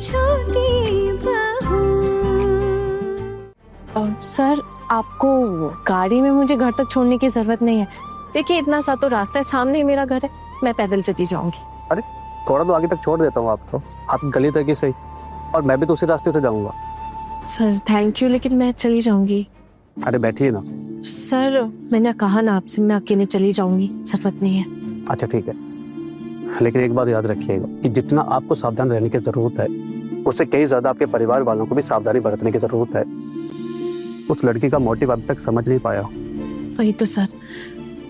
छोटी बहू। सर, आपको गाड़ी में मुझे घर तक छोड़ने की जरूरत नहीं है। देखिए, इतना सा तो रास्ता है, सामने ही मेरा घर है, मैं पैदल चली जाऊंगी। अरे थोड़ा तो आगे तक छोड़ देता हूँ आपको, आप गली तक ही सही, और मैं भी तो उसी रास्ते से जाऊंगा। सर थैंक यू, लेकिन मैं चली जाऊंगी। अरे बैठिए ना। सर मैंने कहा ना आपसे, मैं अकेले चली जाऊंगी, जरूरत नहीं है। अच्छा ठीक है, लेकिन एक बात याद रखिएगा कि जितना आपको सावधान रहने की जरूरत है, उससे कई ज्यादा आपके परिवार वालों को भी सावधानी बरतने की जरूरत है। उस लड़की का मोटिव अभी तक समझ नहीं पाया। वही तो सर,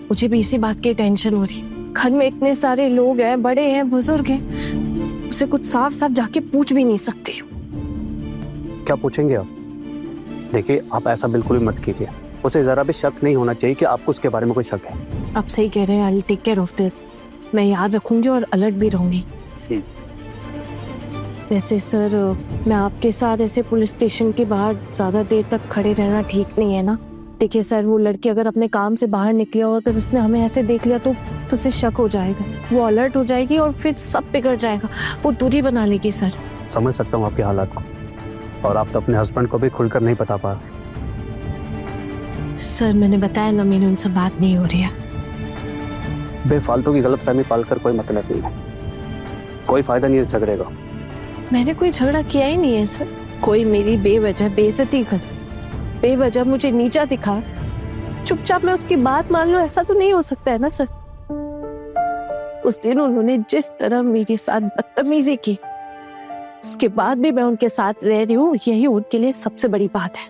मुझे भी इसी बात की टेंशन हो रही। घर में इतने सारे लोग हैं, बड़े हैं, बुजुर्ग हैं, उसे कुछ साफ साफ जाके पूछ भी नहीं सकती। क्या पूछेंगे आप? देखिए, आप ऐसा बिल्कुल भी मत कीजिए। उसे जरा भी शक नहीं होना चाहिए कि आपको उसके बारे में कोई शक है। आप सही कह रहे हैं, I take care of this. मैं याद रखूंगी और अलर्ट भी रहूंगी। वैसे सर, मैं आपके साथ ऐसे पुलिस स्टेशन के बाहर ज्यादा देर तक खड़े रहना ठीक नहीं है ना? देखिए सर, वो लड़की अगर अपने काम से बाहर निकली और अगर उसने हमें ऐसे देख लिया तो उसे शक हो जाएगा, वो अलर्ट हो जाएगी और फिर सब बिगड़ जाएगा। वो दूरी बना लेगी सर। समझ सकता हूँ आपके हालात को, और आप तो अपने हस्बैंड को भी खुलकर नहीं बता पा। सर मैंने बताया ना, मेरी उनसे बात नहीं हो रही है। बेफालतू की गलतफहमी पालकर कोई मतलब नहीं है, कोई फायदा नहीं है झगड़े का। मैंने कोई झगड़ा किया ही नहीं है सर। कोई मेरी बेवजह बेइज्जती कर, बेवजह मुझे नीचा दिखा, चुपचाप मैं उसकी बात मान लूं, ऐसा तो नहीं हो सकता है ना सर। उस दिन उन्होंने जिस तरह मेरे साथ बदतमीजी की, उसके बाद भी मैं उनके साथ रह रही हूँ, यही उनके लिए सबसे बड़ी बात है।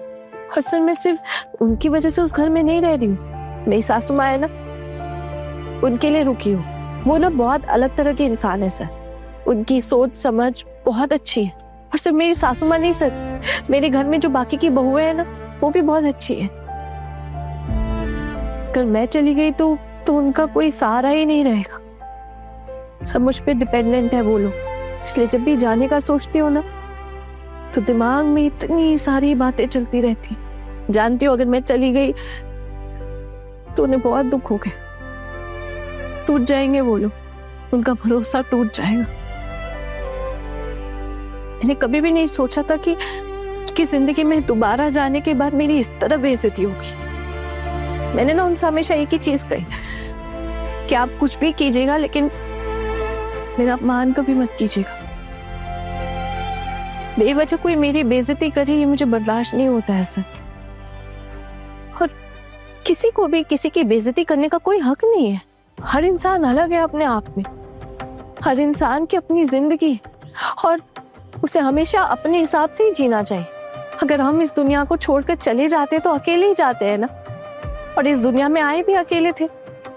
और सर मैं सिर्फ उनकी वजह से उस घर में नहीं रह रही हूँ। मेरी सासू माँ है ना, उनके लिए रुकी हूँ। वो ना बहुत अलग तरह के इंसान है सर, उनकी सोच समझ बहुत अच्छी है। और सिर्फ मेरी सासू माँ नहीं सर, मेरे घर में जो बाकी की बहुएं हैं ना, वो भी बहुत अच्छी है। अगर मैं चली गई तो उनका कोई सहारा ही नहीं रहेगा। सब मुझ पे डिपेंडेंट है वो लोग, इसलिए जब भी जाने का सोचती हो ना, तो दिमाग में इतनी सारी बातें चलती रहती। जानती हो, अगर मैं चली गई तो उन्हें बहुत दुख हो गया, टूट जाएंगे वो लोग, उनका भरोसा टूट जाएगा। मैंने कभी भी नहीं सोचा था कि जिंदगी में दोबारा जाने के बाद मेरी इस तरह बेइज्जती होगी। मैंने ना उनसे हमेशा एक ही चीज कही कि आप कुछ भी कीजिएगा, लेकिन मेरा अपमान कभी मत कीजिएगा। बेवजह कोई मेरी बेइज्जती करे, ये मुझे बर्दाश्त नहीं होता है सर। और किसी को भी किसी की बेइज्जती करने का कोई हक नहीं है। हर इंसान अलग है अपने आप में, हर इंसान की अपनी जिंदगी, और उसे हमेशा अपने हिसाब से ही जीना चाहिए। अगर हम इस दुनिया को छोड़कर चले जाते तो अकेले ही जाते हैं ना, और इस दुनिया में आए भी अकेले थे।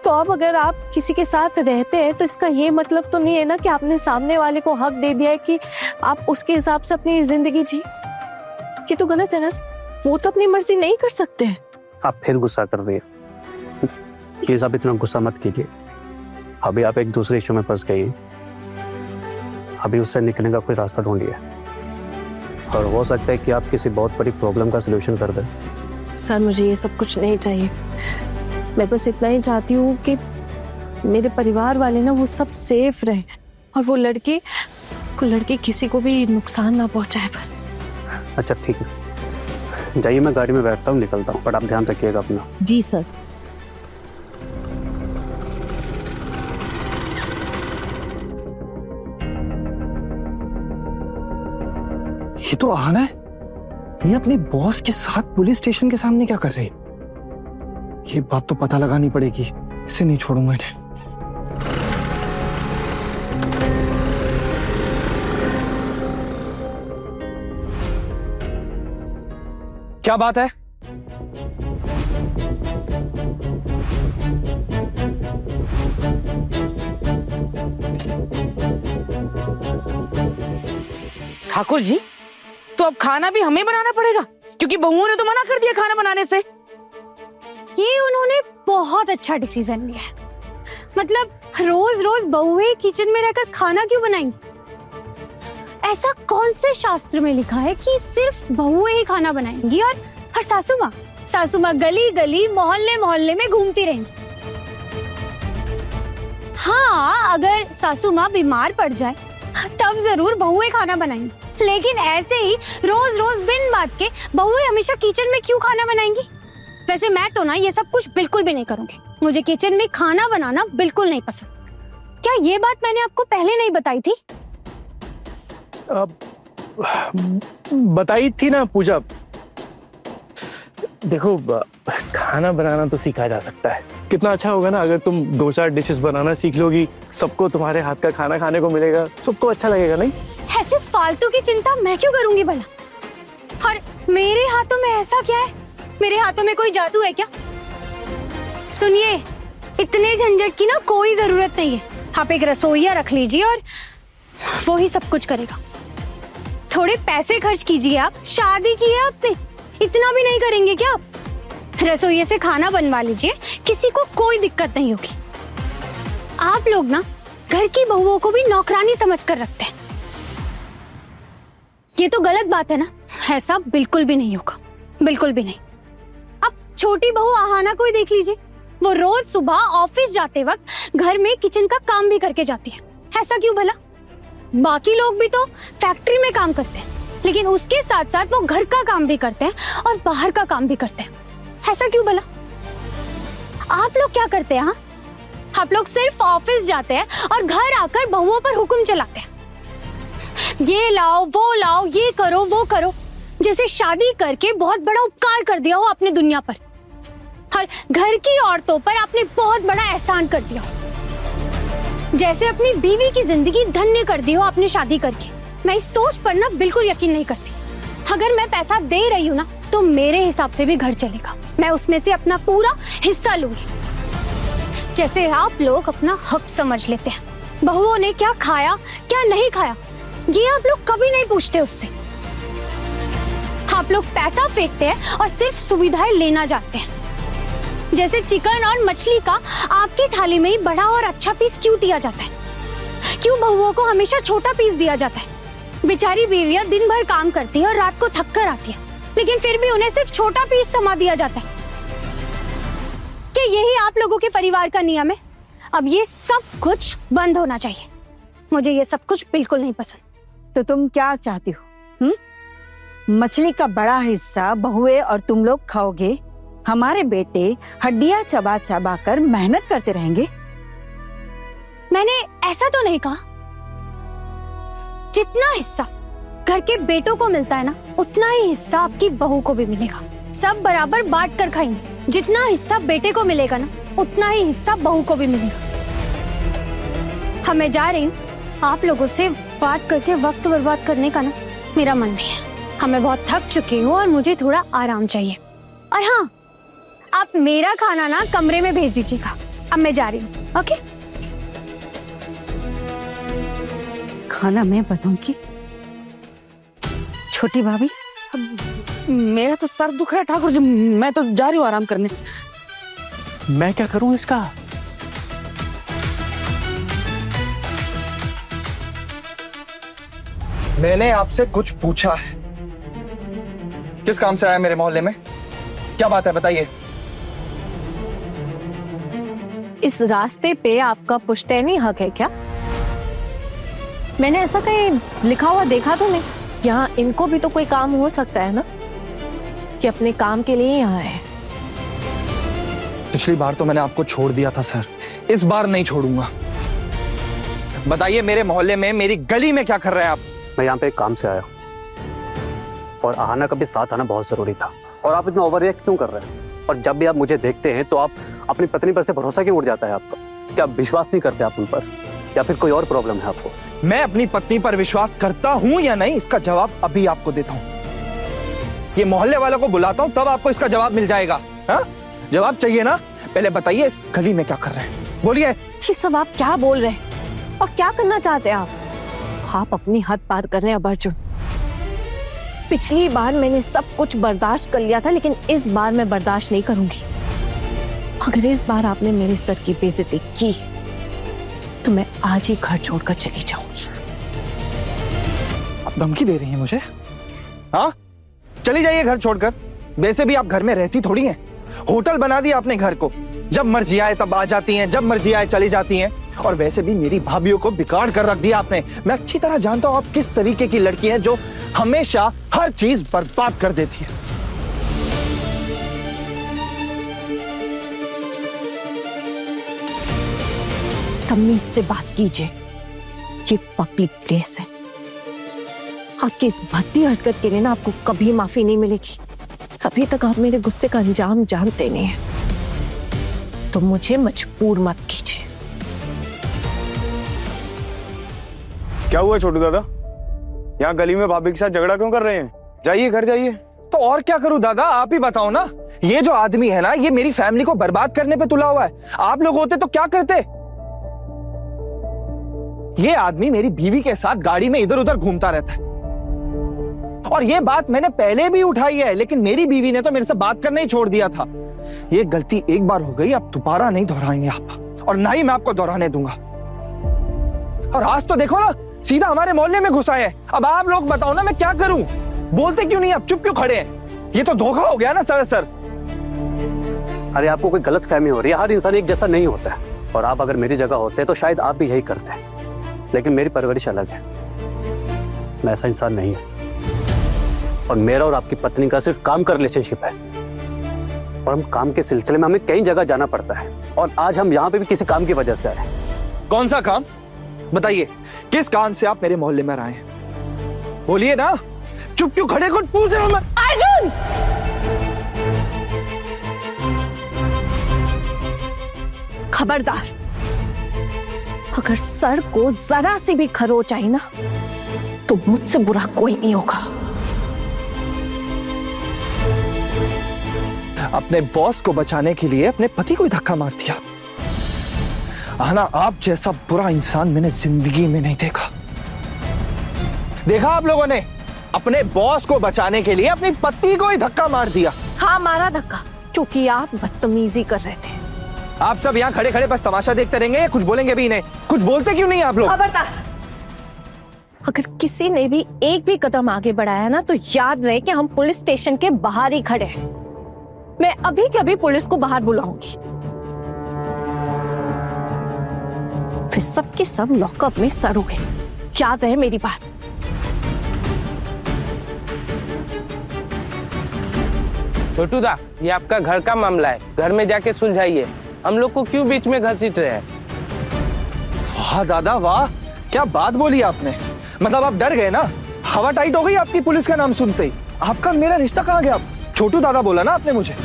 तो अब अगर आप किसी के साथ रहते हैं तो इसका ये मतलब तो नहीं है ना कि आपने सामने वाले को हक दे दिया है कि आप उसके हिसाब से अपनी जिंदगी जी। ये तो गलत है ना, वो तो अपनी मर्जी नहीं कर सकते हैं। आप फिर गुस्सा कर रही है। प्लीज आप इतना गुस्सा मत कीजिए। अभी आप एक दूसरे इश्यू में फंस गई हैं, अभी उससे निकलने का कोई रास्ता ढूंढिए, और हो सकता है कि आप किसी बहुत बड़ी प्रॉब्लम का सलूशन कर दें। सर मुझे ये सब कुछ नहीं चाहिए, मैं बस इतना ही चाहती हूँ कि मेरे परिवार वाले ना वो सब सेफ रहे, और वो लड़की किसी को भी नुकसान ना पहुंचाए बस। अच्छा ठीक है, जाइए, मैं गाड़ी में बैठता हूँ, निकलता हूँ, पर आप ध्यान रखिएगा अपना। जी सर। ये तो आना है, ये अपनी बॉस के साथ पुलिस स्टेशन के सामने क्या कर रही है? ये बात तो पता लगानी पड़ेगी, इसे नहीं छोड़ूंगा इन्हें। क्या बात है? ठाकुर जी, तो अब खाना भी हमें बनाना पड़ेगा, क्योंकि बहुओं ने तो मना कर दिया खाना बनाने से। ये उन्होंने बहुत अच्छा डिसीजन लिया है। मतलब रोज रोज बहुएं किचन में रहकर खाना क्यों बनाएंगी? ऐसा कौन से शास्त्र में लिखा है कि सिर्फ बहुएं ही खाना बनाएंगी और सासू माँ गली गली मोहल्ले मोहल्ले में घूमती रहेंगी? हाँ, अगर सासू माँ बीमार पड़ जाए तब जरूर बहुएं खाना बनाएंगी, लेकिन ऐसे ही रोज रोज बिन बात के बहुएं हमेशा किचन में क्यों खाना बनाएंगी? वैसे मैं तो ना ये सब कुछ बिल्कुल भी नहीं करूंगी। मुझे किचन में खाना बनाना बिल्कुल नहीं पसंद। क्या ये बात मैंने आपको पहले नहीं बताई थी? बताई थी ना पूजा। देखो, खाना बनाना तो सीखा जा सकता है। कितना अच्छा होगा ना अगर तुम 2-4 डिशेस बनाना सीख लोगी, सबको तुम्हारे हाथ का खाना खाने को मिलेगा, सबको अच्छा लगेगा। नहीं, ऐसे फालतू की चिंता मैं क्यों करूंगी भला? और मेरे हाथों में ऐसा क्या है? मेरे हाथों में कोई जादू है क्या? सुनिए, इतने झंझट की ना कोई जरूरत नहीं है। आप एक रसोइया रख लीजिए और वो ही सब कुछ करेगा। थोड़े पैसे खर्च कीजिए। आप शादी की है आपने, इतना भी नहीं करेंगे क्या आप? रसोइये से खाना बनवा लीजिए, किसी को कोई दिक्कत नहीं होगी। आप लोग ना घर की बहुओं को भी नौकरानी समझ कर रखते हैं। ये तो गलत बात है ना। ऐसा बिल्कुल भी नहीं होगा, बिल्कुल भी नहीं। अब छोटी बहू आहाना को ही देख लीजिए, वो रोज सुबह ऑफिस जाते वक्त घर में किचन का काम भी करके जाती है। ऐसा क्यों भला? बाकी लोग भी तो फैक्ट्री में काम करते हैं, लेकिन उसके साथ साथ वो घर का काम भी करते हैं और बाहर का काम भी करते हैं। ऐसा क्यों भला? आप लोग क्या करते हैं? हाँ, आप लोग सिर्फ ऑफिस जाते हैं और घर आकर बहुओं पर हुक्म चलाते हैं। ये लाओ, वो लाओ, ये करो, वो करो, जैसे शादी करके बहुत बड़ा उपकार कर दिया हो आपने दुनिया पर, और घर की औरतों पर आपने बहुत बड़ा एहसान कर दिया हो, जैसे अपनी बीवी की जिंदगी धन्य कर दी हो आपने शादी करके। मैं इस सोच पर ना बिल्कुल यकीन नहीं करती। अगर मैं पैसा दे रही हूँ ना, तो मेरे हिसाब से भी घर चलेगा। मैं उसमें से अपना पूरा हिस्सा लूंगी, जैसे आप लोग अपना हक समझ लेते हैं। बहुओं ने क्या खाया, क्या नहीं खाया, ये आप लोग कभी नहीं पूछते उससे। आप लोग पैसा फेंकते हैं और सिर्फ सुविधाएं लेना चाहते हैं। जैसे चिकन और मछली का आपकी थाली में ही बड़ा और अच्छा पीस क्यों दिया जाता है? क्यों बहुओं को हमेशा छोटा पीस दिया जाता है? बेचारी बीवियां दिन भर काम करती है और रात को थक कर आती है, लेकिन फिर भी उन्हें सिर्फ छोटा पीस समा दिया जाता है। क्या यही आप लोगों के परिवार का नियम है? अब ये सब कुछ बंद होना चाहिए। मुझे ये सब कुछ बिल्कुल नहीं पसंद। तो तुम क्या चाहती हो? मछली का बड़ा हिस्सा बहुए और तुम लोग खाओगे, हमारे बेटे हड्डियां चबा चबा कर मेहनत करते रहेंगे? मैंने ऐसा तो नहीं कहा। जितना हिस्सा घर के बेटों को मिलता है ना, उतना ही हिस्सा आपकी बहू को भी मिलेगा। सब बराबर बांट कर खाएंगे। जितना हिस्सा बेटे को मिलेगा ना, उतना ही हिस्सा बहू को भी मिलेगा। मैं जा रही हूँ। आप लोगों से बात करके वक्त बर्बाद करने का ना मेरा मन नहीं है। मैं बहुत थक चुकी हूँ और मुझे थोड़ा आराम चाहिए। और हाँ, आप मेरा खाना ना कमरे में भेज दीजिएगा। अब मैं जा रही हूँ। ओके? खाना मैं बनाऊंगी? छोटी भाभी, मेरा तो सर दुख रहा है ठाकुर जी, मैं तो जा रही हूँ आराम करने। मैं क्या करूं इसका? मैंने आपसे कुछ पूछा है। किस काम से आया मेरे मोहल्ले में? क्या बात है, बताइए। इस रास्ते पे आपका पुश्तैनी हक है क्या? मैंने ऐसा कहीं लिखा हुआ देखा तो नहीं। यहाँ इनको भी तो कोई काम हो सकता है ना, कि अपने काम के लिए यहाँ है। पिछली बार तो मैंने आपको छोड़ दिया था सर, इस बार नहीं छोड़ूंगा। बताइए, मेरे मोहल्ले में, मेरी गली में क्या कर रहे हैं आप? मैं यहाँ पे एक काम से आया हूँ और आहाना का भी साथ आना बहुत जरूरी था। और आप इतना ओवर रिएक्ट क्यों कर रहे हैं? और जब भी आप मुझे देखते हैं तो आप अपनी पत्नी पर से भरोसा क्यों उठ जाता है आपका? क्या आप विश्वास नहीं करते आप उन पर, या फिर कोई और प्रॉब्लम है आपको? मैं अपनी पत्नी पर विश्वास करता हूं या नहीं, इसका जवाब अभी आपको देता हूं। ये मोहल्ले वालों को बुलाता हूं, तब आपको इसका जवाब मिल जाएगा। हाँ, जवाब चाहिए ना? पहले बताइए, इस गली में क्या कर रहे हैं? बोलिए। ये सब आप क्या बोल रहे हैं और क्या करना चाहते हैं आप? आप अपनी हद पार कर रहे हैं अब अर्जुन। पिछली बार मैंने सब कुछ बर्दाश्त कर लिया था, लेकिन इस बार मैं बर्दाश्त नहीं करूंगी। अगर इस बार आपने मेरे सर की बेइज्जती की तो मैं आज ही घर छोड़कर चली जाऊंगी। आप धमकी दे रही हैं मुझे? हाँ, चली जाइए घर छोड़कर। वैसे भी आप घर में रहती थोड़ी हैं। होटल बना दिया आपने घर को। जब मर्जी आए तब आ जाती हैं, जब मर्जी आए चली जाती हैं। और वैसे भी मेरी भाभीयों को बिगाड़ कर रख दिया आपने। मैं अच्छी तरह जानता हूं आप किस तरीके की लड़की हैं जो हमेशा हर चीज बर्बाद कर देती है। तमीज से बात कीजिए, ये पब्लिक प्लेस है। आपकी इस भद्दी हरकत के लिए ना आपको कभी माफी नहीं मिलेगी। अभी तक आप मेरे गुस्से का अंजाम जानते नहीं हैं, तो मुझे मजबूर मत कीजिए। क्या हुआ छोटू दादा? यहाँ गली में भाभी के साथ झगड़ा क्यों कर रहे हैं? जाइए घर जाइए। तो और क्या करूं दादा, आप ही बताओ ना। ये जो आदमी है ना, ये मेरी फैमिली को बर्बाद करने पे तुला हुआ है। आप लोग होते तो क्या करते? ये आदमी मेरी बीवी के साथ गाड़ी में इधर उधर घूमता रहता है, और ये बात मैंने पहले भी उठाई है, लेकिन मेरी बीवी ने तो मेरे से बात करना ही छोड़ दिया था। ये गलती एक बार हो गई, अब दोबारा नहीं दोहराएंगे आप, और ना ही मैं आपको दोहराने दूंगा। और आज तो देखो ना, सीधा हमारे मोहल्ले में घुसा है। अब आप लोग बताओ ना, मैं क्या करूं? बोलते क्यों नहीं, आप चुप क्यों खड़े हैं? ये तो धोखा हो गया ना सर। अरे आपको कोई गलत फहमी हो रही है, हर इंसान एक जैसा नहीं होता है। और आप अगर मेरी जगह होते तो शायद आप भी यही करते, लेकिन मेरी परवरिश अलग है। मैं ऐसा इंसान नहीं हूं, और मेरा और आपकी पत्नी का सिर्फ काम का रिलेशनशिप है, और हम काम के सिलसिले में हमें कई जगह जाना पड़ता है, और आज हम यहाँ पे भी किसी काम की वजह से आए हैं। कौन सा काम बताइए? किस काम से आप मेरे मोहल्ले में आए हैं? बोलिए ना, चुप क्यों खड़े, कुछ पूछ रहा हूं मैं। अर्जुन! खबरदार, अगर सर को जरा सी भी खरोच आई ना, तो मुझसे बुरा कोई नहीं होगा। अपने बॉस को बचाने के लिए अपने पति को ही धक्का मार दिया। आना, आप जैसा बुरा इंसान मैंने जिंदगी में नहीं देखा। देखा आप लोगों ने, अपने बॉस को बचाने के लिए अपनी पति को ही धक्का मार दिया। हाँ, मारा धक्का, क्योंकि आप बदतमीजी कर रहे थे। आप सब यहाँ खड़े खड़े बस तमाशा देखते रहेंगे, कुछ बोलेंगे भी नहीं? कुछ बोलते क्यों नहीं आप लोग? खबरदार, अगर किसी ने भी एक भी कदम आगे बढ़ाया ना, तो याद रहे कि हम पुलिस स्टेशन के बाहर ही खड़े हैं। मैं अभी के अभी पुलिस को बाहर बुलाऊंगी, फिर सबके सब लॉकअप में सड़ोगे। याद रहे मेरी बात। छोटू दा, ये आपका घर का मामला है, घर में जाके सुलझाइए। हम लोग को क्यों बीच में घसीट रहे हैं? वाह दादा वाह, क्या बात बोली आपने। मतलब आप डर गए ना, हवा टाइट हो गई आपकी पुलिस का नाम सुनते ही। आपका मेरा रिश्ता कहाँ गया? छोटू दादा बोला ना आपने मुझे।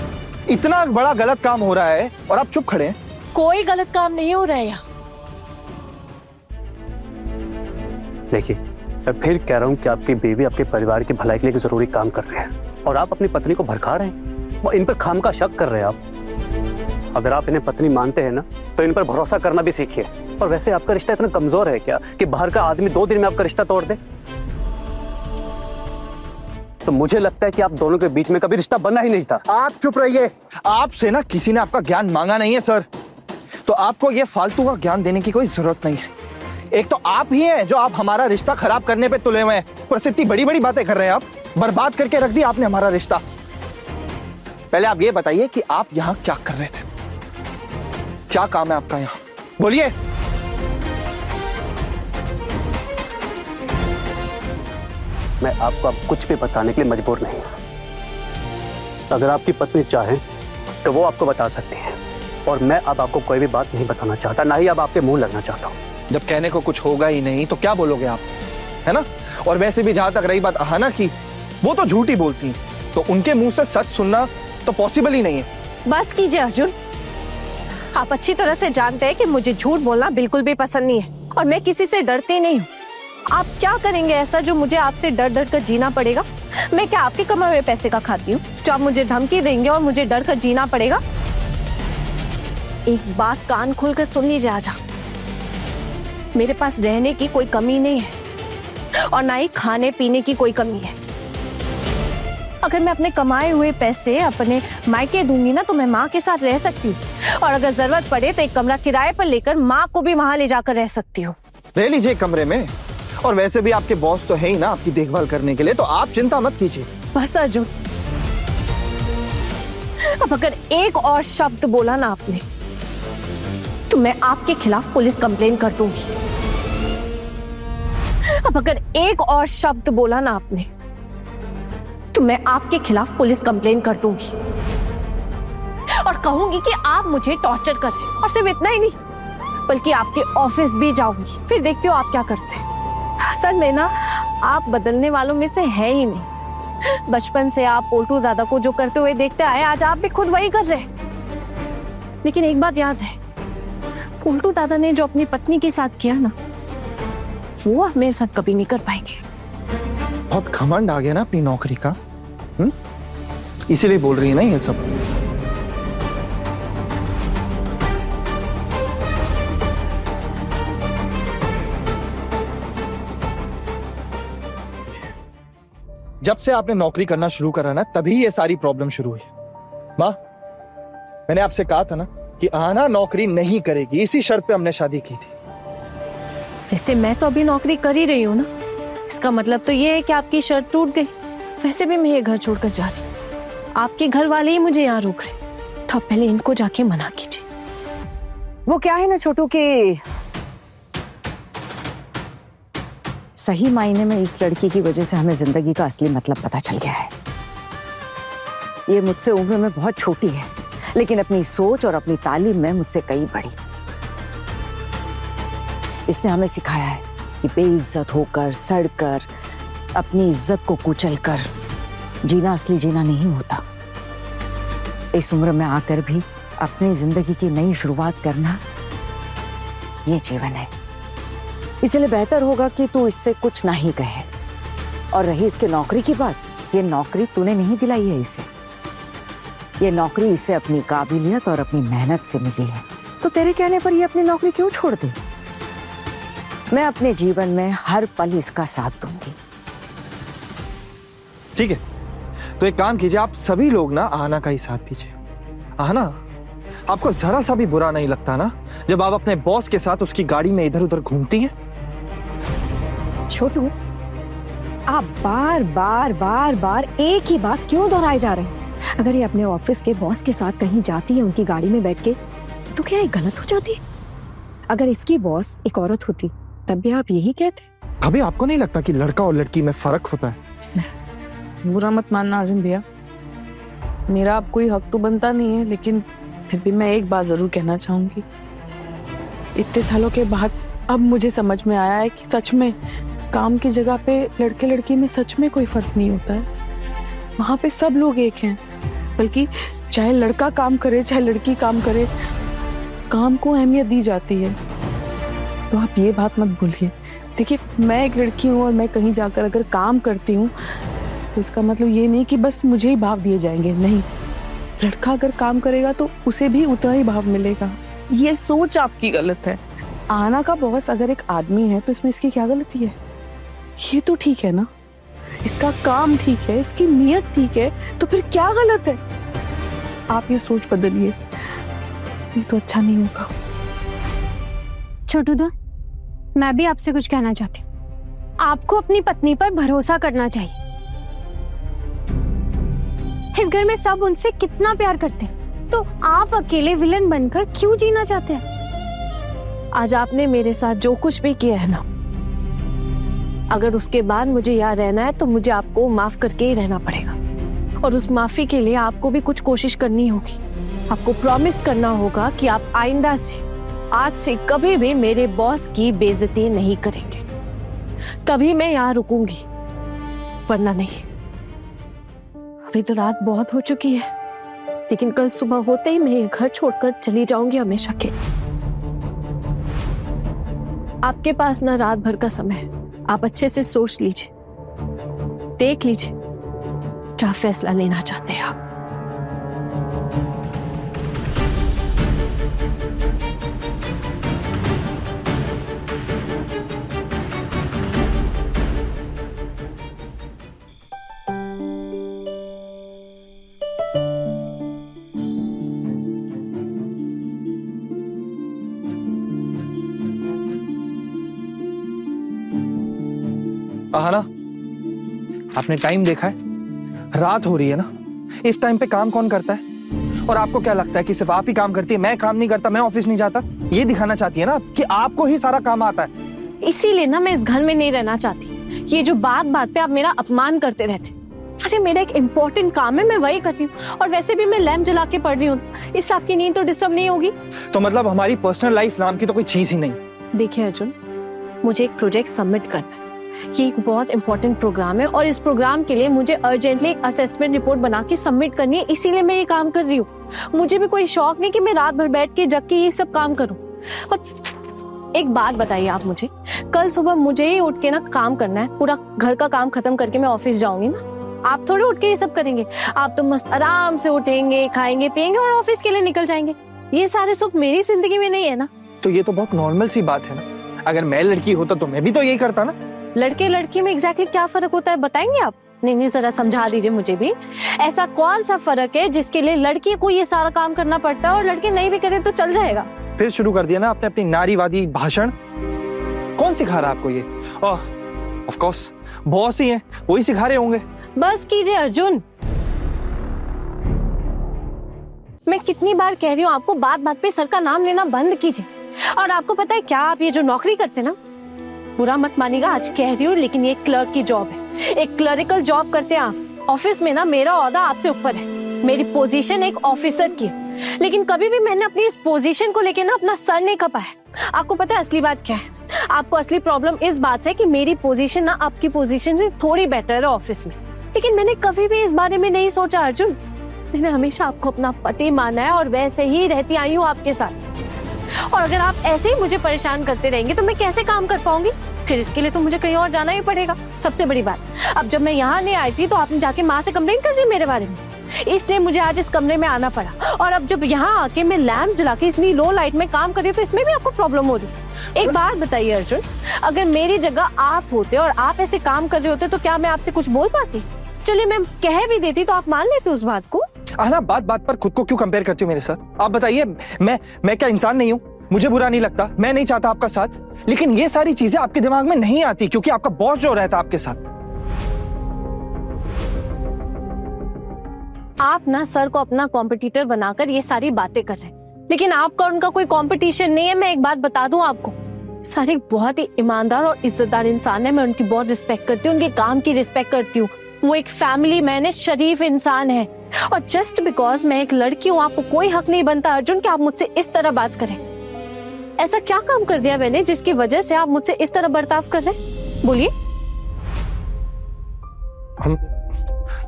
इतना बड़ा गलत काम हो रहा है और आप चुप खड़े हैं। कोई गलत काम नहीं हो रहा है यहाँ। देखिए, मैं फिर कह रहा हूँ कि आपकी बीवी आपके परिवार की भलाई के लिए एक जरूरी काम कर रहे हैं, और आप अपनी पत्नी को भड़का रहे हैं, और इन पर खाम का शक कर रहे हैं आप। अगर आप इन्हें पत्नी मानते हैं ना, तो इन पर भरोसा करना भी सीखिए। और वैसे आपका रिश्ता इतना कमजोर है क्या कि बाहर का आदमी 2 दिन में आपका रिश्ता तोड़ दे? तो मुझे लगता है कि आप दोनों के बीच में कभी रिश्ता बना ही नहीं था। आप चुप रहिए। आपसे ना किसी ने आपका ज्ञान मांगा नहीं है सर, तो आपको ये फालतू का ज्ञान देने की कोई जरूरत नहीं है। एक तो आप ही हैं जो आप हमारा रिश्ता खराब करने पे तुले हुए हैं। पर इतनी बड़ी बड़ी बातें कर रहे हैं आप, बर्बाद करके रख दिया आपने हमारा रिश्ता। पहले आप ये बताइए कि आप यहाँ क्या कर रहे थे? क्या काम है आपका यहाँ? बोलिए। मैं आपको अब कुछ भी बताने के लिए मजबूर नहीं हूं। अगर आपकी पत्नी चाहे तो वो आपको बता सकती है, और मैं अब आपको कोई भी बात नहीं बताना चाहता, ना ही अब आपके मुंह लगना चाहता हूँ। जब कहने को कुछ होगा ही नहीं तो क्या बोलोगे आप, है ना? और वैसे भी जहां तक रही बात अहाना की, वो तो झूठ ही बोलती हैं, तो उनके मुंह से सच सुनना तो पॉसिबल ही नहीं है। बस कीजिए अर्जुन, आप अच्छी तरह से जानते हैं कि मुझे झूठ बोलना बिल्कुल भी पसंद नहीं है, और मैं किसी से डरती नहीं हूँ। आप क्या करेंगे ऐसा जो मुझे आपसे डर डर कर जीना पड़ेगा? मैं क्या आपके कमाए हुए पैसे का खाती हूँ जो आप मुझे धमकी देंगे और मुझे डर कर जीना पड़ेगा? एक बात कान खोल कर सुन लीजिए आजा, मेरे पास रहने की कोई कमी नहीं है, और ना ही खाने पीने की कोई कमी है। अगर मैं अपने कमाए हुए पैसे अपने मायके दूंगी ना, तो मैं माँ के साथ रह सकती हूँ, और अगर जरूरत पड़े तो एक कमरा किराए पर लेकर माँ को भी वहां ले जाकर रह सकती हूँ। रह लीजिए कमरे में, और वैसे भी आपके बॉस तो है ही ना आपकी देखभाल करने के लिए, तो आप चिंता मत कीजिए। बस अर्जुन, अब अगर एक और शब्द बोला ना आपने, तो मैं आपके खिलाफ पुलिस कंप्लेन कर दूंगी। अब अगर एक और शब्द बोला ना आपने तो मैं आपके खिलाफ पुलिस कंप्लेन कर दूंगी और कहूंगी कि आप मुझे टॉर्चर कर रहे हैं। और सिर्फ इतना ही नहीं बल्कि आपके ऑफिस भी जाऊंगी, फिर देखते हो आप क्या करते हैं। असल में ना आप बदलने वालों में से है ही नहीं। बचपन से आप पोल्टू दादा को जो करते हुए देखते आए, आज आप भी खुद वही कर रहे हैं। लेकिन एक बात याद है, पोल्टू दादा ने जो अपनी पत्नी के साथ किया ना, वो आप मेरे साथ कभी नहीं कर पाएंगे। बहुत घमंड आ गया ना अपनी नौकरी का, इसीलिए बोल रही है ना ये सब। जब से आपने नौकरी करना शुरू करा ना, तभी ये सारी प्रॉब्लम शुरू हुई। माँ, मैंने आपसे कहा था ना कि आना नौकरी नहीं करेगी, इसी शर्त पे हमने शादी की थी। वैसे मैं तो अभी नौकरी कर ही रही हूँ ना, इसका मतलब तो ये है कि आपकी शर्त टूट गई। वैसे भी मैं ये घर छोड़कर जा रही हूँ, आपके घर वाले ही मुझे यहाँ रोक रहे, तो आप पहले इनको जाके मना कीजिए। वो क्या है ना छोटू के सही मायने में इस लड़की की वजह से हमें जिंदगी का असली मतलब पता चल गया है। ये मुझसे उम्र में बहुत छोटी है, लेकिन अपनी सोच और अपनी तालीम में मुझसे कई बड़ी। इसने हमें सिखाया है कि बेइज्जत होकर, सड़कर, अपनी इज्जत को कुचलकर जीना असली जीना नहीं होता। इस उम्र में आकर भी अपनी जिंदगी की नई शुरुआत करना, ये जीवन है। इसलिए बेहतर होगा कि तू इससे कुछ ना ही कहे। और रही इसके नौकरी की बात, ये नौकरी तूने नहीं दिलाई है इसे, ये नौकरी इसे अपनी काबिलियत और अपनी मेहनत से मिली है। तो तेरे कहने पर ये अपनी नौकरी क्यों छोड़ दे? मैं अपने जीवन में हर पल इसका साथ दूंगी। ठीक है, तो एक काम कीजिए, आप सभी लोग ना आहना का ही साथ दीजिए। आहना, आपको जरा सा भी बुरा नहीं लगता ना जब आप अपने बॉस के साथ उसकी गाड़ी में इधर उधर घूमती हैं? छोटू, आप बार बार बार बार एक ही बात क्यों दोहराए जा रहे हैं? अगर ये अपने ऑफिस के बॉस के साथ कहीं जाती है उनकी गाड़ी में बैठ के, तो क्या ये गलत हो जाती है? अगर इसकी बॉस एक औरत होती तब भी आप यही कहते? अभी आपको नहीं लगता कि लड़का और लड़की में फर्क होता है? बुरा मत मानना अर्जुन भैया, मेरा अब कोई हक तो बनता नहीं है, लेकिन फिर भी मैं एक बात जरूर कहना चाहूंगी। इतने सालों के बाद अब मुझे समझ में आया है कि सच में काम की जगह पे लड़के लड़की में सच में कोई फर्क नहीं होता है। वहां पे सब लोग एक हैं, बल्कि चाहे लड़का काम करे चाहे लड़की काम करे, काम को अहमियत दी जाती है। तो आप ये बात मत भूलिए। देखिए, मैं एक लड़की हूँ और मैं कहीं जाकर अगर काम करती हूँ तो इसका मतलब ये नहीं कि बस मुझे ही भाव दिए जाएंगे, नहीं। लड़का अगर काम करेगा तो उसे भी उतना ही भाव मिलेगा। ये सोच आपकी गलत है। आहना का बॉस अगर एक आदमी है तो इसमें इसकी क्या गलती है? ये तो ठीक है ना, इसका काम ठीक है, इसकी नीयत ठीक है, तो फिर क्या गलत है? आप ये सोच बदलिए, ये तो अच्छा नहीं होगा। छोटू दा, मैं भी आपसे कुछ कहना चाहती हूँ। आपको अपनी पत्नी पर भरोसा करना चाहिए। इस घर में सब उनसे कितना प्यार करते हैं, तो आप अकेले विलन बनकर क्यों जीना चाहते हैं? आज आपने मेरे साथ जो कुछ भी किया है ना, अगर उसके बाद मुझे यहाँ रहना है तो मुझे आपको माफ करके ही रहना पड़ेगा। और उस माफी के लिए आपको भी कुछ कोशिश करनी होगी। आपको प्रॉमिस करना होगा कि आप आइंदा से, आज से कभी भी मेरे बॉस की बेइज्जती नहीं करेंगे। तभी मैं यहाँ रुकूंगी, वरना नहीं। अभी तो रात बहुत हो चुकी है, लेकिन कल सुबह होते ही मैं ये घर छोड़कर चली जाऊंगी हमेशा के। आपके पास ना रात भर का समय है, आप अच्छे से सोच लीजिए, देख लीजिए क्या फैसला लेना चाहते हैं आप। आहना, आपने टाइम देखा है? रात हो रही है ना, इस टाइम पे काम कौन करता है? और आपको क्या लगता है कि सिर्फ आप ही काम करती है, मैं काम नहीं करता, मैं ऑफिस नहीं जाता? ये दिखाना चाहती है ना कि आपको ही सारा काम आता है। इसीलिए ना मैं इस घर में नहीं रहना चाहती। ये जो बात बात पे आप मेरा अपमान करते रहते। अरे मेरा एक इम्पोर्टेंट काम है, मैं वही कर रही हूँ, और वैसे भी मैं लैम्प जला के पढ़ रही हूँ, इससे आपकी नींद तो डिस्टर्ब नहीं होगी। तो मतलब हमारी पर्सनल लाइफ नाम की तो कोई चीज ही नहीं। देखिए अर्जुन, मुझे एक प्रोजेक्ट सबमिट करना है। ये एक बहुत इंपॉर्टेंट प्रोग्राम है और इस प्रोग्राम के लिए मुझे अर्जेंटली एक असेसमेंट रिपोर्ट बना के सबमिट करनी है, इसीलिए मैं ये काम कर रही हूँ। मुझे भी कोई शौक नहीं कि मैं रात भर बैठ के जग के ये सब काम करूँ। और एक बात बताइए आप मुझे, कल सुबह मुझे ही उठ के ना काम करना है, पूरा घर का काम खत्म करके मैं ऑफिस जाऊंगी ना। आप थोड़े उठ के ये सब करेंगे, आप तो मस्त आराम से उठेंगे, खाएंगे पिएंगे और ऑफिस के लिए निकल जाएंगे। ये सारे सुख मेरी जिंदगी में नहीं है ना। तो ये तो बहुत नॉर्मल सी बात है ना। अगर मैं लड़की होता तो मैं भी तो यही करता ना। लड़के लड़की में एग्जैक्टली क्या फर्क होता है बताएंगे आप? नहीं, जरा समझा दीजिए मुझे भी। ऐसा कौन सा फर्क है जिसके लिए लड़की को ये सारा काम करना पड़ता है और लड़के नहीं भी करे तो चल जाएगा? फिर शुरू कर दिया ना आपने अपनी नारीवादी भाषण। कौन सिखा रहा है आपको ये? ऑफ कोर्स बॉस ही है, वही सिखा रहे होंगे। बस कीजिए अर्जुन, मैं कितनी बार कह रही हूँ आपको, बात बात पे सर का नाम लेना बंद कीजिए। और आपको पता है क्या, आप ये जो नौकरी करते ना, बुरा मत मानिएगा आज कह रही हूँ, लेकिन ये क्लर्क की जॉब है, एक क्लरिकल जॉब करते हैं आप। ऑफिस में ना मेरा ओहदा आपसे ऊपर है, मेरी पोजीशन एक ऑफिसर की है, लेकिन कभी भी मैंने अपनी इस पोजीशन को लेके ना अपना सर नहीं खपाया। आपको पता है असली बात क्या है? आपको असली प्रॉब्लम इस बात से कि मेरी पोजीशन ना आपकी पोजीशन से थोड़ी बेटर है ऑफिस में, लेकिन मैंने कभी भी इस बारे में नहीं सोचा अर्जुन। मैंने हमेशा आपको अपना पति माना है और वैसे ही रहती आई हूँ आपके साथ। और अगर आप ऐसे ही मुझे परेशान करते रहेंगे तो मैं कैसे काम कर पाऊंगी? फिर इसके लिए तो मुझे कहीं और जाना ही पड़ेगा। सबसे बड़ी बात, अब जब मैं यहाँ नहीं आई थी तो आपने जाके माँ से कंप्लेंट कर दी मेरे बारे में, इसलिए मुझे आज इस कमरे में आना पड़ा। और अब जब यहाँ आके मैं लैम्प जला के इतनी लो लाइट में काम कर रही हूँ तो इसमें भी आपको प्रॉब्लम हो रही है। एक बात बताइए अर्जुन, अगर मेरी जगह आप होते और आप ऐसे काम कर रहे होते तो क्या मैं आपसे कुछ बोल पाती? चलिए मैं कह भी देती तो आप मान लेते उस बात को? आना, बात बात पर खुद को क्यों कंपेयर करती हो मेरे साथ? आप बताइए, मैं क्या इंसान नहीं हूँ? मुझे बुरा नहीं लगता, मैं नहीं चाहता आपका साथ, लेकिन ये सारी चीजें आपके दिमाग में नहीं आती क्योंकि आपका बॉस जो रहता आपके साथ। आप ना सर को अपना कॉम्पिटिटर बनाकर ये सारी बातें कर रहे हैं, लेकिन आपका उनका कोई कंपटीशन नहीं है। मैं एक बात बता दूं आपको, सर एक बहुत ही ईमानदार और इज्जतदार इंसान है, मैं उनकी बहुत रिस्पेक्ट करती हूँ, उनके काम की रिस्पेक्ट करती हूँ। वो एक फैमिली मैन है, शरीफ इंसान है, और जस्ट बिकॉज मैं एक लड़की हूँ आपको कोई हक नहीं बनता अर्जुन कि आप मुझसे इस तरह बात करें। ऐसा क्या काम कर दिया मैंने जिसकी वजह से आप मुझसे इस तरह बर्ताव कर रहे हैं? बोलिए।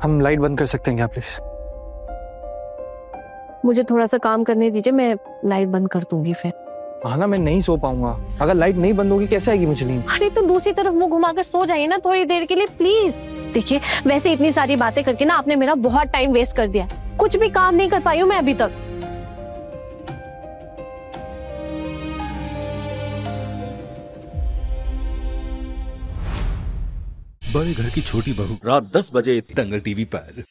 हम लाइट बंद कर सकते हैं क्या प्लीज? मुझे थोड़ा सा काम करने दीजिए, मैं लाइट बंद कर दूंगी फिर। ना मैं नहीं सो पाऊंगा, अगर लाइट नहीं बंद होगी कैसे आएगी मुझे नींद? अरे तो दूसरी तरफ मुंह घुमाकर सो जाइए ना थोड़ी देर के लिए प्लीज। देखिए वैसे इतनी सारी बातें करके ना आपने मेरा बहुत टाइम वेस्ट कर दिया, कुछ भी काम नहीं कर पाई हूँ मैं अभी तक। बड़े घर की छोटी बहू रात 10 बजे दंगल टीवी पर।